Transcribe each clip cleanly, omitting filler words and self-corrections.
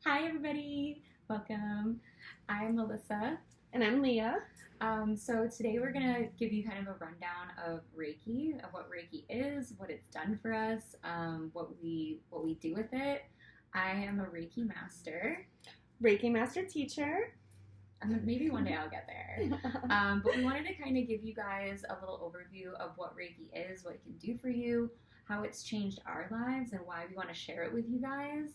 Hi, everybody. Welcome. I'm Melissa. And I'm Leah. So today we're gonna give you kind of a rundown of Reiki, of what Reiki is, what it's done for us, what we do with it. I am a Reiki master. Reiki master teacher. Maybe one day I'll get there. But we wanted to kind of give you guys a little overview of what Reiki is, what it can do for you, how it's changed our lives, and why we want to share it with you guys.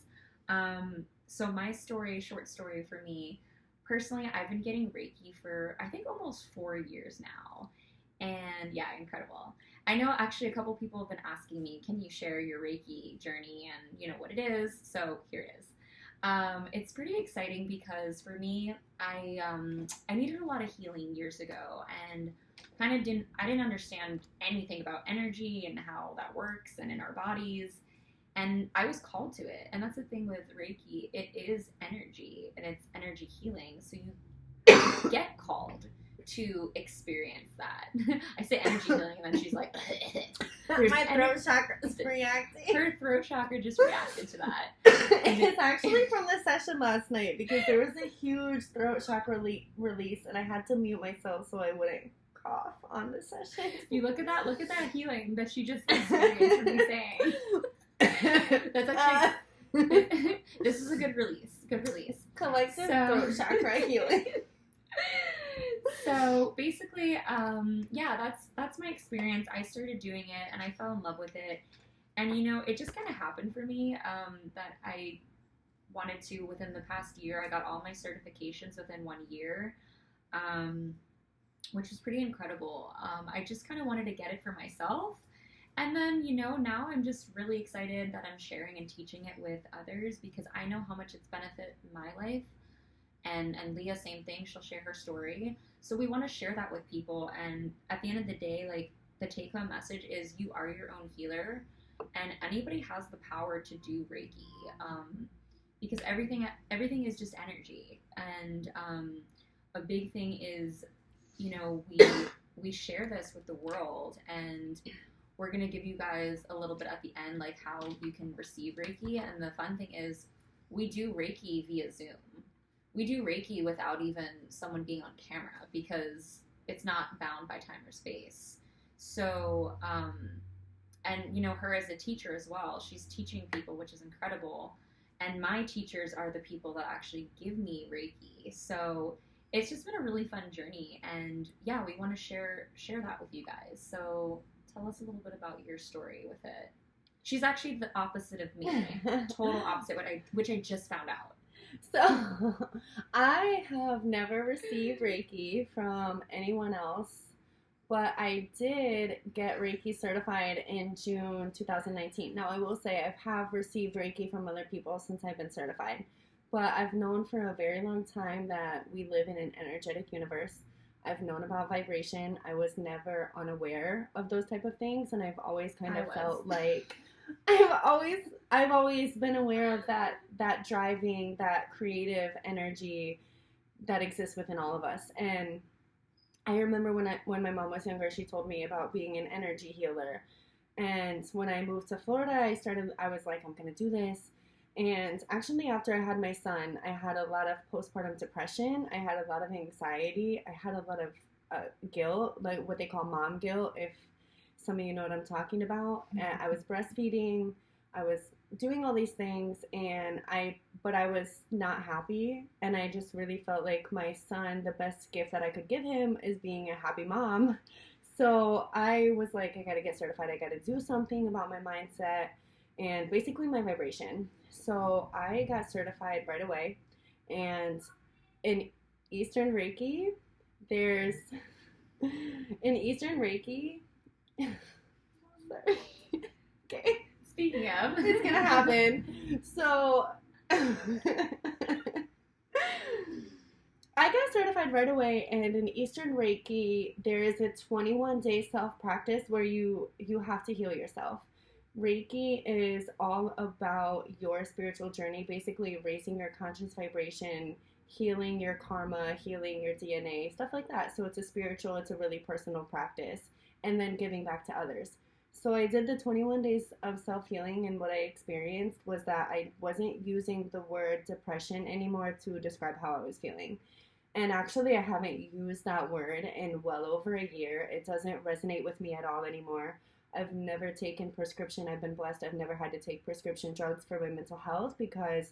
So my story, short story for me, personally, I've been getting Reiki for I think almost 4 years now. And yeah, incredible. I know actually a couple people have been asking me, can you share your Reiki journey and what it is? So here it is. It's pretty exciting because for me, I needed a lot of healing years ago and kind of didn't understand anything about energy and how that works and in our bodies. And I was called to it. And that's the thing with Reiki. It is energy and it's energy healing. So you get called to experience that. I say energy healing and then she's like, my throat chakra is reacting. Her throat chakra just reacted to that. It's actually from the session last night because there was a huge throat chakra release and I had to mute myself so I wouldn't cough on the session. You look at that healing that she just experienced from me saying. That's actually this is a good release. Collective throat chakra healing. So basically, that's my experience. I started doing it and I fell in love with it. And it just kind of happened for me that I wanted to, within the past year, I got all my certifications within 1 year, which was pretty incredible. I just kind of wanted to get it for myself. And then, now I'm just really excited that I'm sharing and teaching it with others because I know how much it's benefited my life. And Leah, same thing. She'll share her story. So we want to share that with people. And at the end of the day, like, the take-home message is you are your own healer. And anybody has the power to do Reiki. Because everything is just energy. And a big thing is, we share this with the world. And we're going to give you guys a little bit at the end, like how you can receive Reiki. And the fun thing is we do Reiki via Zoom. We do Reiki without even someone being on camera because it's not bound by time or space. So, and her as a teacher as well, she's teaching people, which is incredible. And my teachers are the people that actually give me Reiki. So it's just been a really fun journey. And yeah, we want to share that with you guys. So tell us a little bit about your story with it. She's actually the opposite of me. Total opposite, which I just found out. So, I have never received Reiki from anyone else, but I did get Reiki certified in June 2019. Now, I will say I have received Reiki from other people since I've been certified, but I've known for a very long time that we live in an energetic universe. I've known about vibration. I was never unaware of those type of things, and I've always kind of felt like I've always been aware of that driving, that creative energy that exists within all of us. And I remember when my mom was younger, she told me about being an energy healer. And when I moved to Florida, I was like, I'm gonna do this. And actually, after I had my son, I had a lot of postpartum depression. I had a lot of anxiety. I had a lot of guilt, like what they call mom guilt, if some of you know what I'm talking about. And I was breastfeeding. I was doing all these things, but I was not happy. And I just really felt like my son, the best gift that I could give him is being a happy mom. So I was like, I got to get certified. I got to do something about my mindset and basically my vibration. So I got certified right away. And in Eastern Reiki, sorry. Okay. Speaking of. It's gonna happen. So I got certified right away, and in Eastern Reiki, there is a 21-day self-practice where you have to heal yourself. Reiki is all about your spiritual journey, basically raising your conscious vibration, healing your karma, healing your DNA, stuff like that. So it's a really personal practice, and then giving back to others. So I did the 21 days of self-healing, and what I experienced was that I wasn't using the word depression anymore to describe how I was feeling. And actually, I haven't used that word in well over a year. It doesn't resonate with me at all anymore. I've never taken prescription. I've been blessed. I've never had to take prescription drugs for my mental health because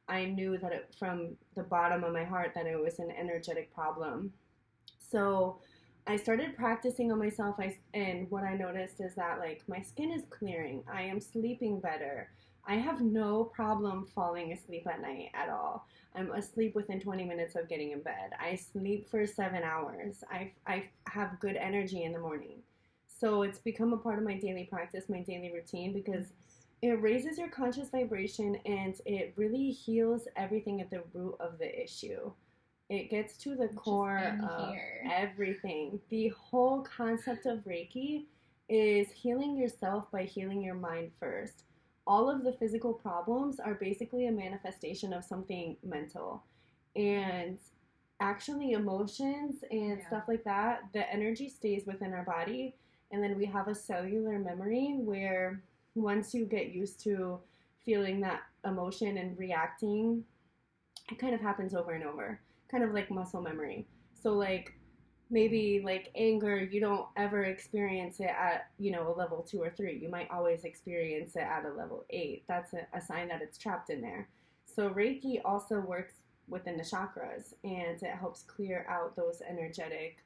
I knew that from the bottom of my heart that it was an energetic problem. So I started practicing on myself. And what I noticed is that like my skin is clearing. I am sleeping better. I have no problem falling asleep at night at all. I'm asleep within 20 minutes of getting in bed. I sleep for 7 hours. I have good energy in the morning. So it's become a part of my daily practice, my daily routine, because it raises your conscious vibration and it really heals everything at the root of the issue. It gets to the core of everything. The whole concept of Reiki is healing yourself by healing your mind first. All of the physical problems are basically a manifestation of something mental. And actually, emotions and stuff like that, the energy stays within our body. And then we have a cellular memory where once you get used to feeling that emotion and reacting, it kind of happens over and over, kind of like muscle memory. So like maybe like anger, you don't ever experience it at, a level 2 or 3. You might always experience it at a level 8. That's a sign that it's trapped in there. So Reiki also works within the chakras and it helps clear out those energetic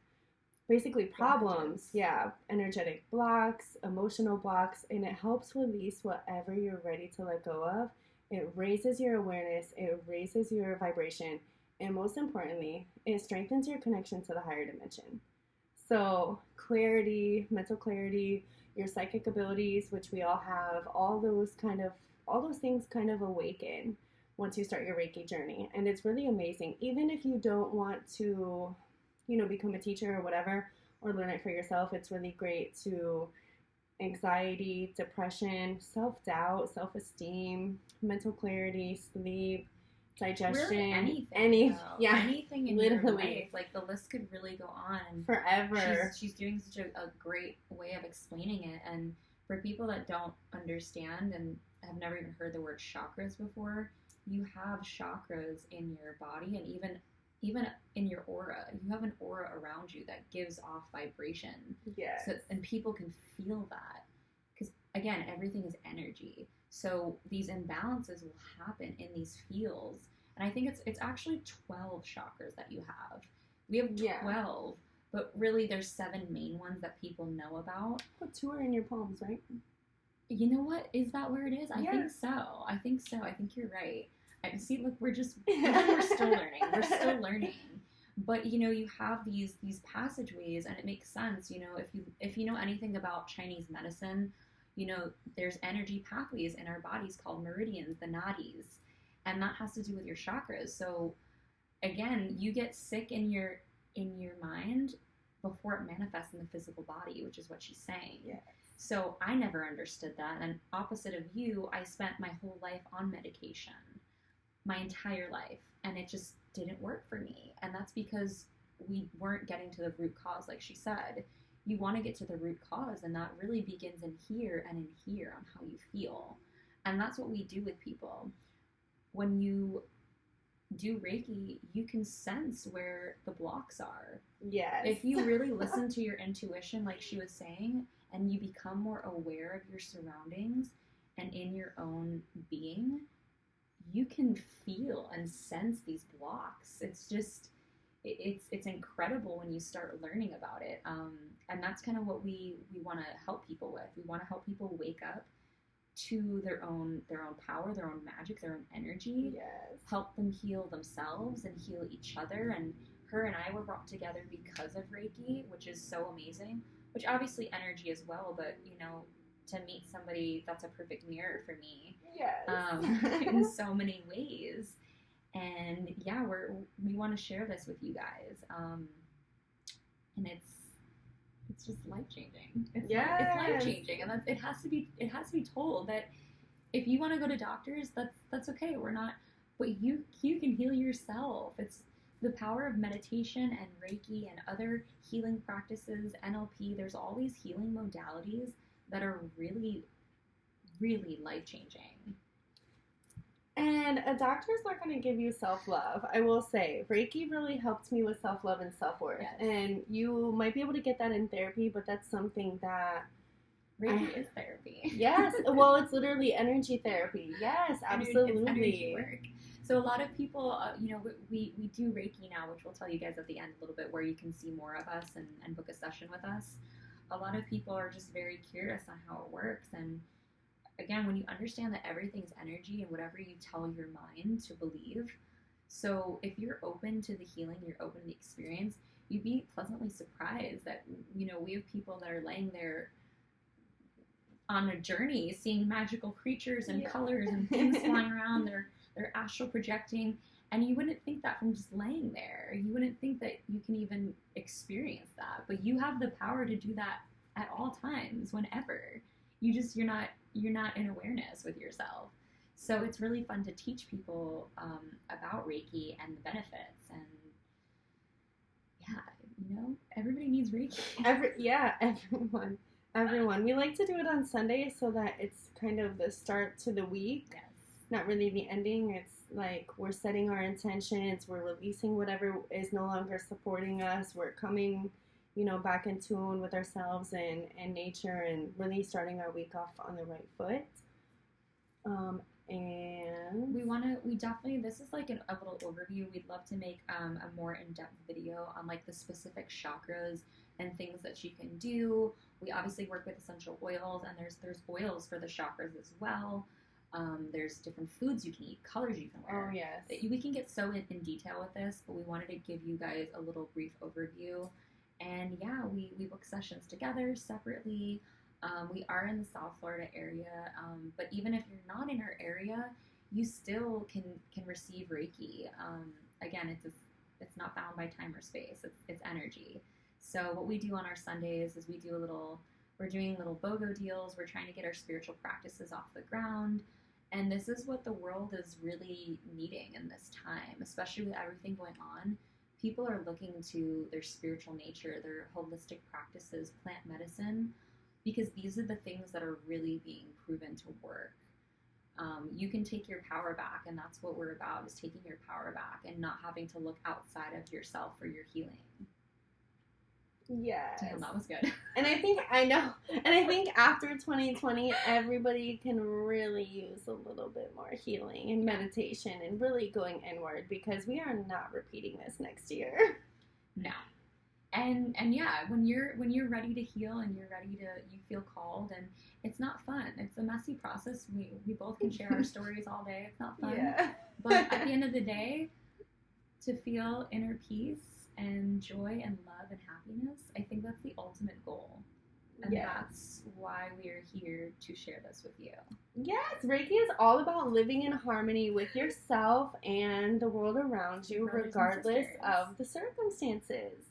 basically problems. Yeah, energetic blocks, emotional blocks, and it helps release whatever you're ready to let go of. It raises your awareness, it raises your vibration, and most importantly, it strengthens your connection to the higher dimension. So clarity, mental clarity, your psychic abilities, which we all have, all those things kind of awaken once you start your Reiki journey. And it's really amazing. Even if you don't want to, become a teacher or whatever, or learn it for yourself, it's really great to anxiety, depression, self-doubt, self-esteem, mental clarity, sleep, digestion, really anything. Yeah, anything in your life. Like the list could really go on forever. She's doing such a great way of explaining it. And for people that don't understand and have never even heard the word chakras before, you have chakras in your body, and even in your aura. You have an aura around you that gives off vibration. Yes. So, and people can feel that because again, everything is energy. So these imbalances will happen in these fields. And I think it's actually 12 chakras that you have. We have 12, but really there's 7 main ones that people know about. But 2 are in your palms, right? You know what? Is that where it is? I think so. I think you're right. I see. Look, we're still learning. We're still learning. But you have these passageways, and it makes sense. If you know anything about Chinese medicine, there's energy pathways in our bodies called meridians, the nadis, and that has to do with your chakras. So again, you get sick in your mind before it manifests in the physical body, which is what she's saying. Yes. So I never understood that. And opposite of you, I spent my whole life on medication, my entire life, and it just didn't work for me. And that's because we weren't getting to the root cause, like she said. You want to get to the root cause, and that really begins in here and in here on how you feel. And that's what we do with people. When you do Reiki, you can sense where the blocks are. Yes. If you really listen to your intuition, like she was saying, and you become more aware of your surroundings and in your own being, you can feel and sense these blocks. It's just, it's incredible when you start learning about it. And that's kind of what we want to help people with. We want to help people wake up to their own power, their own magic, their own energy. Yes. Help them heal themselves and heal each other. And her and I were brought together because of Reiki, which is so amazing. Which obviously energy as well, but to meet somebody that's a perfect mirror for me. Yes. In so many ways. And yeah, we want to share this with you guys. And it's just life changing. It's life changing, and it has to be told that if you want to go to doctors, that's okay. We're not, but you can heal yourself. It's the power of meditation and Reiki and other healing practices, NLP. There's all these healing modalities that are really, really life-changing. And a doctor's not going to give you self-love. I will say, Reiki really helped me with self-love and self-worth. Yes. And you might be able to get that in therapy, but that's something that... Reiki is therapy. Yes. Well, it's literally energy therapy. Yes, absolutely. It's energy work. So a lot of people, we do Reiki now, which we'll tell you guys at the end a little bit, where you can see more of us and book a session with us. A lot of people are just very curious on how it works. And again, when you understand that everything's energy and whatever you tell your mind to believe, so if you're open to the healing, you're open to the experience, you'd be pleasantly surprised that, we have people that are laying there on a journey, seeing magical creatures and colors and things flying around. They're astral projecting, and you wouldn't think that from just laying there. You wouldn't think that you can even experience that, but you have the power to do that at all times, whenever. You're not in awareness with yourself. So it's really fun to teach people about Reiki and the benefits. And yeah, everybody needs Reiki. Everyone. We like to do it on Sundays so that it's kind of the start to the week. Yes. Not really the ending. It's like we're setting our intentions. We're releasing whatever is no longer supporting us. We're coming, back in tune with ourselves and nature, and really starting our week off on the right foot. And we definitely, this is like a little overview. We'd love to make a more in-depth video on like the specific chakras and things that you can do. We obviously work with essential oils, and there's oils for the chakras as well. There's different foods you can eat, colors you can wear. Oh, yes. We can get so in detail with this, but we wanted to give you guys a little brief overview. And yeah, we book sessions together separately. We are in the South Florida area, but even if you're not in our area, you still can receive Reiki. Again, it's not bound by time or space. It's energy. So what we do on our Sundays is we're doing little BOGO deals. We're trying to get our spiritual practices off the ground. And this is what the world is really needing in this time, especially with everything going on. People are looking to their spiritual nature, their holistic practices, plant medicine, because these are the things that are really being proven to work. You can take your power back, and that's what we're about, is taking your power back and not having to look outside of yourself for your healing. Yes. Damn, that was good. And I think after 2020, everybody can really use a little bit more healing and meditation and really going inward, because we are not repeating this next year. No. And yeah, when you're ready to heal and you feel called, and it's not fun. It's a messy process. We both can share our stories all day. It's not fun. Yeah. But at the end of the day, to feel inner peace and joy and love and happiness, I think that's the ultimate goal. And that's why we are here to share this with you. Yes, Reiki is all about living in harmony with yourself and the world around you, regardless of the circumstances.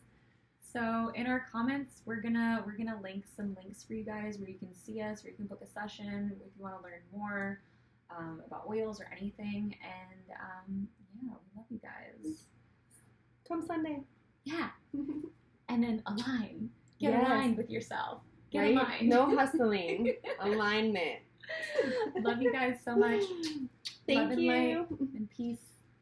So in our comments, we're gonna link some links for you guys where you can see us, where you can book a session if you want to learn more about oils or anything. And yeah, we love you guys. Come Sunday. Yeah. And then align. Get aligned with yourself. Get aligned. No hustling. Alignment. Love you guys so much. Thank Love and you. light and peace.